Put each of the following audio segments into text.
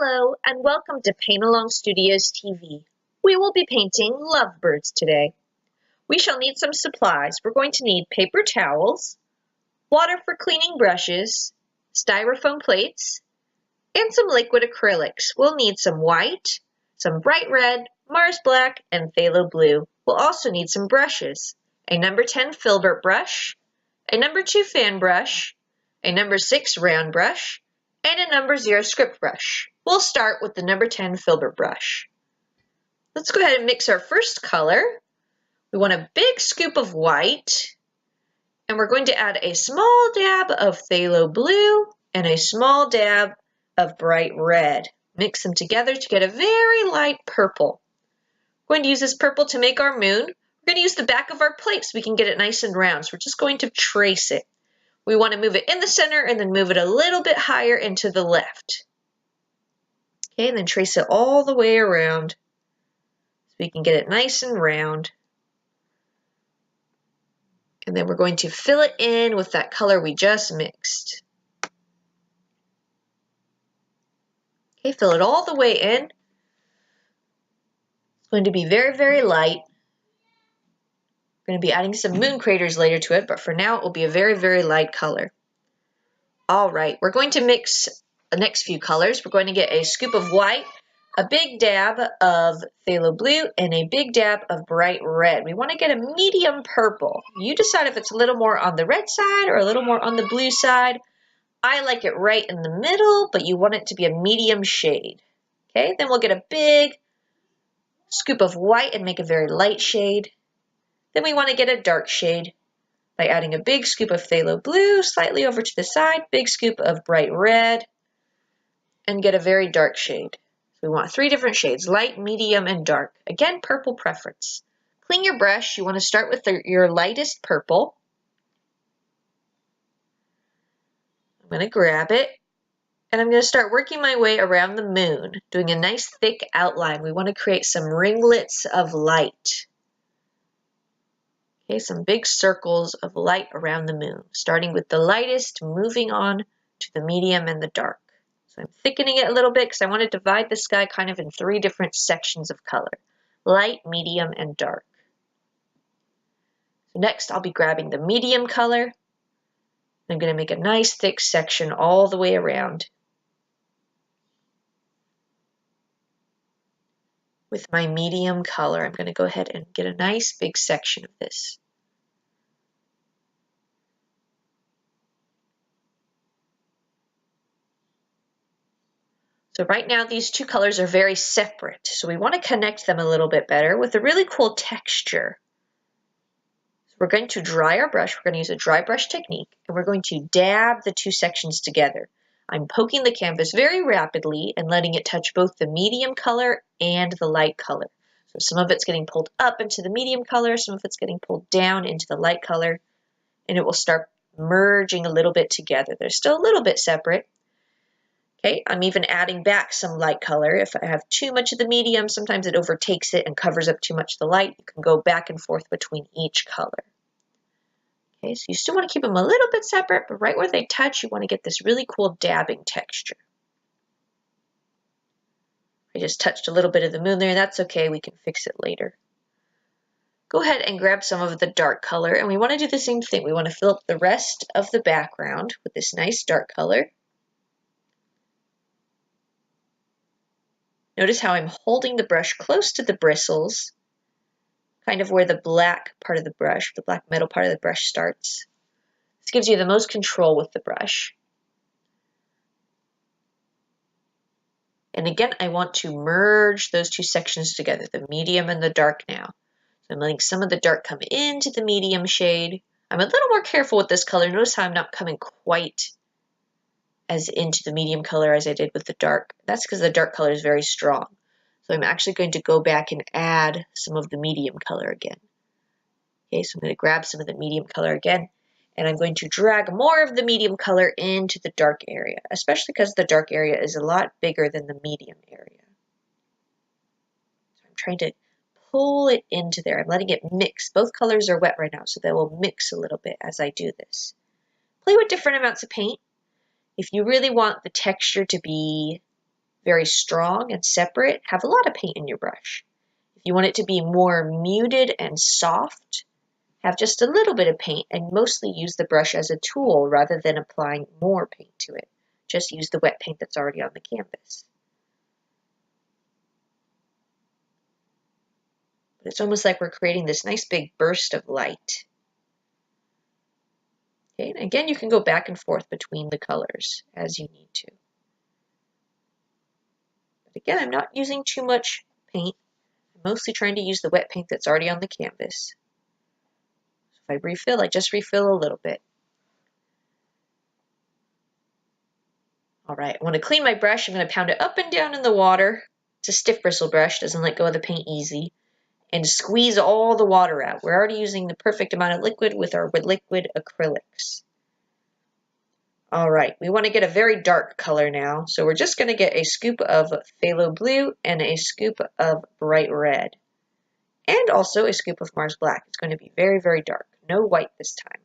Hello and welcome to Paint Along Studios TV. We will be painting lovebirds today. We shall need some supplies. We're going to need paper towels, water for cleaning brushes, styrofoam plates, and some liquid acrylics. We'll need some white, some bright red, Mars black, and phthalo blue. We'll also need some brushes, a number 10 Filbert brush, a number 2 fan brush, a number 6 round brush, and a number 0 script brush. We'll start with the number 10 Filbert brush. Let's go ahead and mix our first color. We want a big scoop of white, and we're going to add a small dab of phthalo blue and a small dab of bright red. Mix them together to get a very light purple. We're going to use this purple to make our moon. We're going to use the back of our plate so we can get it nice and round. So we're just going to trace it. We want to move it in the center and then move it a little bit higher into the left. Okay, and then trace it all the way around so we can get it nice and round. And then we're going to fill it in with that color we just mixed. Okay, fill it all the way in. It's going to be very, very light. We're going to be adding some moon craters later to it, but for now it will be a very, very light color. All right, we're going to mix the next few colors. We're going to get a scoop of white, a big dab of phthalo blue, and a big dab of bright red. We want to get a medium purple. You decide if it's a little more on the red side or a little more on the blue side. I like it right in the middle, but you want it to be a medium shade. Okay, then we'll get a big scoop of white and make a very light shade. Then we want to get a dark shade by adding a big scoop of phthalo blue slightly over to the side, big scoop of bright red, and get a very dark shade. So we want 3 different shades, light, medium, and dark. Again, purple preference. Clean your brush. You want to start with your lightest purple. I'm going to grab it, and I'm going to start working my way around the moon, doing a nice thick outline. We want to create some ringlets of light. Okay, some big circles of light around the moon, starting with the lightest, moving on to the medium and the dark. So I'm thickening it a little bit because I want to divide the sky kind of in 3 different sections of color, light, medium, and dark. So next I'll be grabbing the medium color. I'm going to make a nice thick section all the way around. With my medium color, I'm going to go ahead and get a nice big section of this. So right now these 2 colors are very separate, so we want to connect them a little bit better with a really cool texture. So we're going to dry our brush. We're going to use a dry brush technique, and we're going to dab the 2 sections together. I'm poking the canvas very rapidly and letting it touch both the medium color and the light color. So some of it's getting pulled up into the medium color, some of it's getting pulled down into the light color, and it will start merging a little bit together. They're still a little bit separate. Okay, I'm even adding back some light color. If I have too much of the medium, sometimes it overtakes it and covers up too much of the light. You can go back and forth between each color. Okay, so you still want to keep them a little bit separate, but right where they touch, you want to get this really cool dabbing texture. I just touched a little bit of the moon there. That's okay, we can fix it later. Go ahead and grab some of the dark color, and we want to do the same thing. We want to fill up the rest of the background with this nice dark color. Notice how I'm holding the brush close to the bristles, kind of where the black part of the brush, the black metal part of the brush starts. This gives you the most control with the brush. And again, I want to merge those 2 sections together, the medium and the dark now. So I'm letting some of the dark come into the medium shade. I'm a little more careful with this color. Notice how I'm not coming quite as into the medium color as I did with the dark. That's because the dark color is very strong. So I'm actually going to go back and add some of the medium color again. Okay, so I'm going to grab some of the medium color again, and I'm going to drag more of the medium color into the dark area, especially because the dark area is a lot bigger than the medium area. So I'm trying to pull it into there. I'm letting it mix. Both colors are wet right now, so they will mix a little bit as I do this. Play with different amounts of paint. If you really want the texture to be very strong and separate, have a lot of paint in your brush. If you want it to be more muted and soft, have just a little bit of paint and mostly use the brush as a tool rather than applying more paint to it. Just use the wet paint that's already on the canvas. But it's almost like we're creating this nice big burst of light. Okay, and again, you can go back and forth between the colors as you need to. But again, I'm not using too much paint. I'm mostly trying to use the wet paint that's already on the canvas. So if I refill, I just refill a little bit. All right, I want to clean my brush. I'm going to pound it up and down in the water. It's a stiff bristle brush, doesn't let go of the paint easy. And squeeze all the water out. We're already using the perfect amount of liquid with our liquid acrylics. All right, we want to get a very dark color now. So we're just going to get a scoop of phthalo blue and a scoop of bright red. And also a scoop of Mars black. It's going to be very, very dark. No white this time.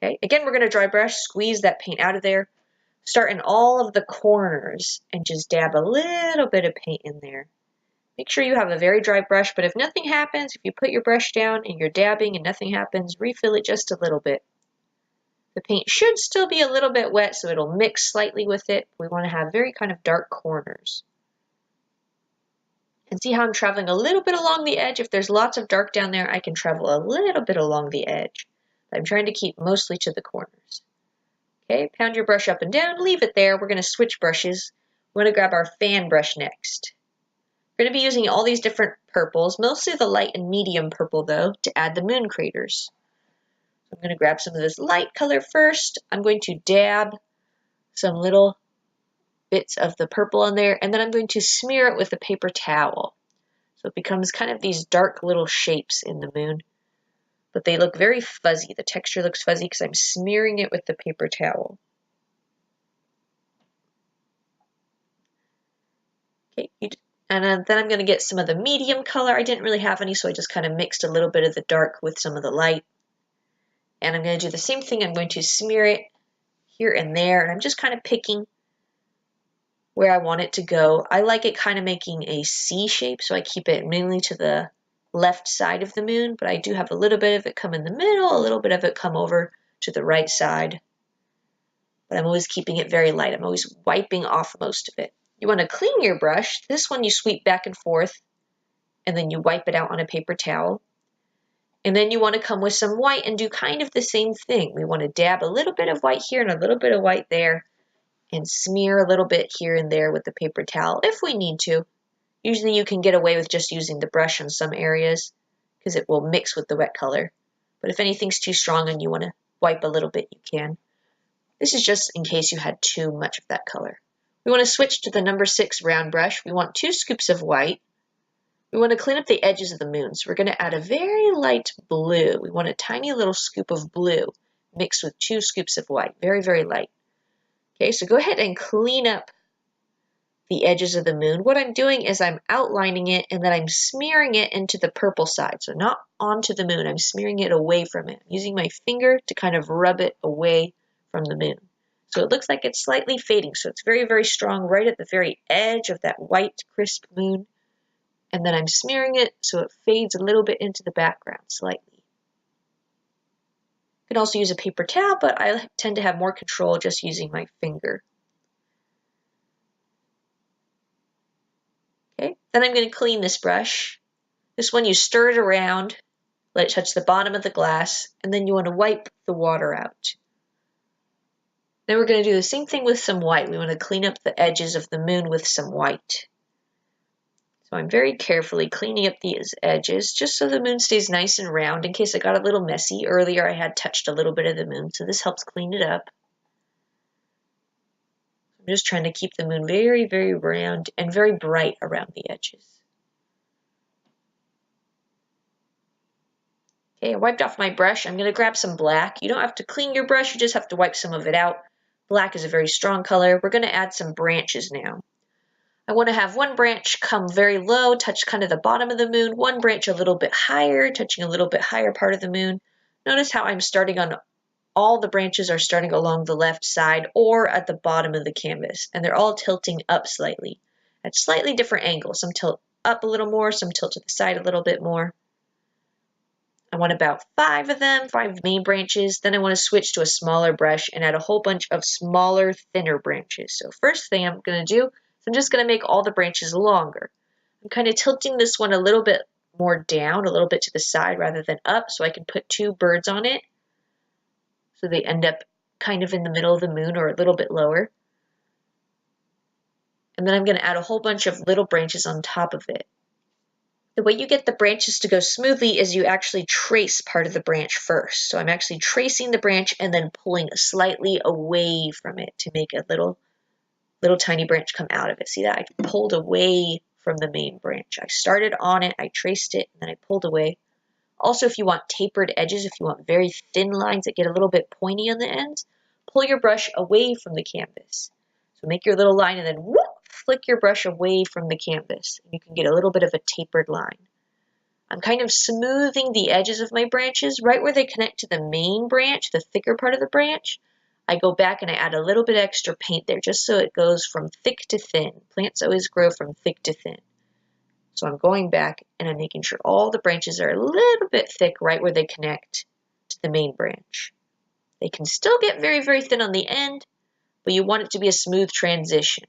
Okay, again, we're going to dry brush, squeeze that paint out of there. Start in all of the corners and just dab a little bit of paint in there. Make sure you have a very dry brush, but if nothing happens, if you put your brush down and you're dabbing and nothing happens, refill it just a little bit. The paint should still be a little bit wet, so it'll mix slightly with it. We want to have very kind of dark corners. And see how I'm traveling a little bit along the edge? If there's lots of dark down there, I can travel a little bit along the edge. But I'm trying to keep mostly to the corners. Okay, pound your brush up and down, leave it there. We're going to switch brushes. We're going to grab our fan brush next. We're going to be using all these different purples, mostly the light and medium purple though, to add the moon craters. So I'm going to grab some of this light color first. I'm going to dab some little bits of the purple on there, and then I'm going to smear it with a paper towel. So it becomes kind of these dark little shapes in the moon. But they look very fuzzy. The texture looks fuzzy because I'm smearing it with the paper towel. Okay, and then I'm going to get some of the medium color. I didn't really have any, so I just kind of mixed a little bit of the dark with some of the light. And I'm going to do the same thing. I'm going to smear it here and there, and I'm just kind of picking where I want it to go. I like it kind of making a C shape, so I keep it mainly to the left side of the moon, but I do have a little bit of it come in the middle, a little bit of it come over to the right side. But I'm always keeping it very light. I'm always wiping off most of it. You want to clean your brush. This one you sweep back and forth, and then you wipe it out on a paper towel. And then you want to come with some white and do kind of the same thing. We want to dab a little bit of white here and a little bit of white there, and smear a little bit here and there with the paper towel if we need to. Usually you can get away with just using the brush in some areas because it will mix with the wet color. But if anything's too strong and you want to wipe a little bit, you can. This is just in case you had too much of that color. We want to switch to the number 6 round brush. We want 2 scoops of white. We want to clean up the edges of the moon. So we're going to add a very light blue. We want a tiny little scoop of blue mixed with 2 scoops of white. Very, very light. Okay, so go ahead and clean up the edges of the moon. What I'm doing is I'm outlining it and then I'm smearing it into the purple side. So not onto the moon, I'm smearing it away from it. I'm using my finger to kind of rub it away from the moon. So it looks like it's slightly fading. So it's very, very strong right at the very edge of that white, crisp moon. And then I'm smearing it so it fades a little bit into the background slightly. You can also use a paper towel, but I tend to have more control just using my finger. Okay, then I'm going to clean this brush. This one you stir it around, let it touch the bottom of the glass, and then you want to wipe the water out. Then we're going to do the same thing with some white. We want to clean up the edges of the moon with some white. So I'm very carefully cleaning up these edges just so the moon stays nice and round in case I got a little messy. Earlier I had touched a little bit of the moon, so this helps clean it up. I'm just trying to keep the moon very, very round and very bright around the edges. Okay, I wiped off my brush. I'm going to grab some black. You don't have to clean your brush, you just have to wipe some of it out. Black is a very strong color. We're going to add some branches now. I want to have one branch come very low, touch kind of the bottom of the moon, one branch a little bit higher, touching a little bit higher part of the moon. Notice how I'm starting on all the branches are starting along the left side or at the bottom of the canvas, and they're all tilting up slightly at slightly different angles. Some tilt up a little more, some tilt to the side a little bit more. I want about 5 of them, 5 main branches. Then I want to switch to a smaller brush and add a whole bunch of smaller, thinner branches. So first thing I'm going to do is I'm just going to make all the branches longer. I'm kind of tilting this one a little bit more down, a little bit to the side rather than up, so I can put 2 birds on it. So they end up kind of in the middle of the moon or a little bit lower. And then I'm going to add a whole bunch of little branches on top of it. The way you get the branches to go smoothly is you actually trace part of the branch first. So I'm actually tracing the branch and then pulling slightly away from it to make a little tiny branch come out of it. See that? I pulled away from the main branch. I started on it, I traced it, and then I pulled away. Also, if you want tapered edges, if you want very thin lines that get a little bit pointy on the ends, pull your brush away from the canvas. So make your little line and then whoop, flick your brush away from the canvas. And you can get a little bit of a tapered line. I'm kind of smoothing the edges of my branches right where they connect to the main branch, the thicker part of the branch. I go back and I add a little bit extra paint there just so it goes from thick to thin. Plants always grow from thick to thin. So I'm going back and I'm making sure all the branches are a little bit thick right where they connect to the main branch. They can still get very, very thin on the end, but you want it to be a smooth transition.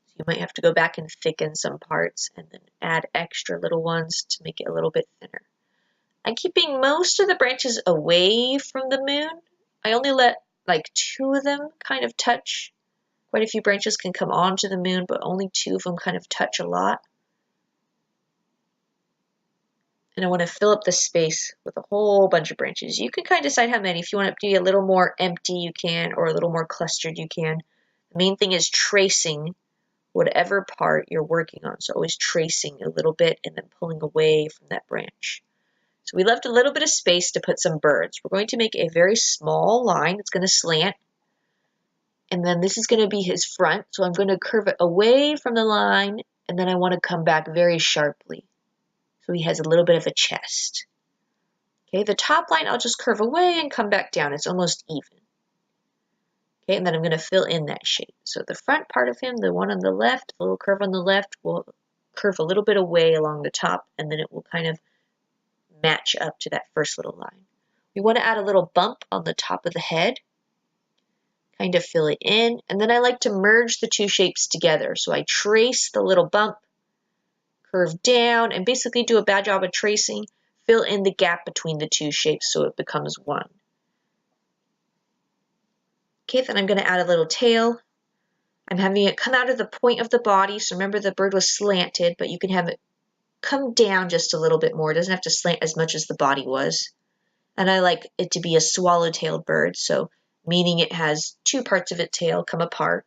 So you might have to go back and thicken some parts and then add extra little ones to make it a little bit thinner. I'm keeping most of the branches away from the moon. I only let like 2 of them kind of touch. Quite a few branches can come onto the moon, but only 2 of them kind of touch a lot. And I want to fill up the space with a whole bunch of branches. You can kind of decide how many. If you want it to be a little more empty, you can, or a little more clustered, you can. The main thing is tracing whatever part you're working on. So always tracing a little bit and then pulling away from that branch. So we left a little bit of space to put some birds. We're going to make a very small line that's going to slant. And then this is going to be his front. So I'm going to curve it away from the line. And then I want to come back very sharply. So he has a little bit of a chest. Okay, the top line I'll just curve away and come back down. It's almost even. Okay, and then I'm going to fill in that shape. So the front part of him, the one on the left, the little curve on the left, will curve a little bit away along the top, and then it will kind of match up to that first little line. We want to add a little bump on the top of the head, kind of fill it in, and then I like to merge the 2 shapes together. So I trace the little bump, curve down, and basically do a bad job of tracing, fill in the gap between the 2 shapes so it becomes one. Okay, then I'm going to add a little tail. I'm having it come out of the point of the body, so remember the bird was slanted, but you can have it come down just a little bit more. It doesn't have to slant as much as the body was. And I like it to be a swallow-tailed bird, so meaning it has 2 parts of its tail come apart.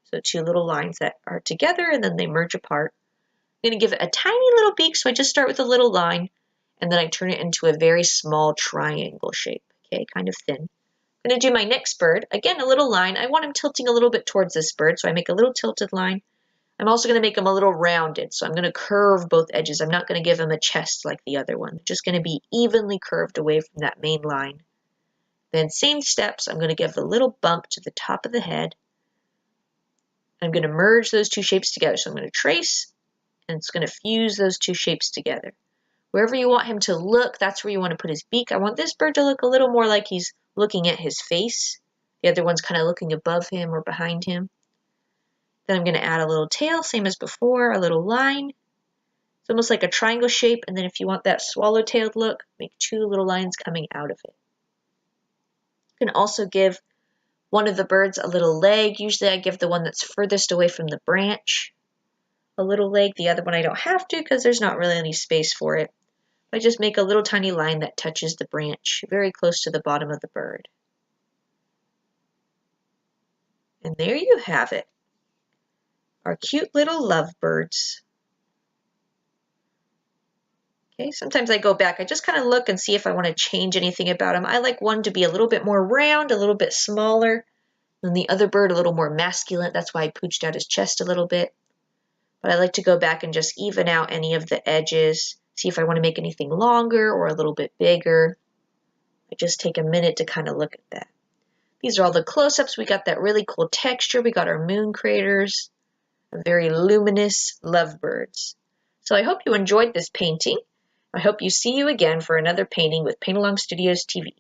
So 2 little lines that are together and then they merge apart. I'm going to give it a tiny little beak, so I just start with a little line and then I turn it into a very small triangle shape. Okay, kind of thin. I'm going to do my next bird. Again, a little line. I want him tilting a little bit towards this bird, so I make a little tilted line. I'm also going to make him a little rounded, so I'm going to curve both edges. I'm not going to give him a chest like the other one. Just going to be evenly curved away from that main line. Then same steps, I'm going to give a little bump to the top of the head. I'm going to merge those 2 shapes together. So I'm going to trace, and it's going to fuse those 2 shapes together. Wherever you want him to look, that's where you want to put his beak. I want this bird to look a little more like he's looking at his face. The other one's kind of looking above him or behind him. Then I'm going to add a little tail, same as before, a little line. It's almost like a triangle shape, and then if you want that swallow-tailed look, make 2 little lines coming out of it. You can also give one of the birds a little leg. Usually I give the one that's furthest away from the branch a little leg. The other one I don't have to because there's not really any space for it. I just make a little tiny line that touches the branch very close to the bottom of the bird. And there you have it. Our cute little lovebirds. Okay, sometimes I go back. I just kind of look and see if I want to change anything about them. I like one to be a little bit more round, a little bit smaller, and the other bird a little more masculine. That's why I pooched out his chest a little bit. But I like to go back and just even out any of the edges see if I want to make anything longer or a little bit bigger. I just take a minute to kind of look at that. These are all the close-ups. We got that really cool texture. We got our moon craters, very luminous lovebirds. So I hope you enjoyed this painting. I hope you see you again for another painting with Paint Along Studios TV.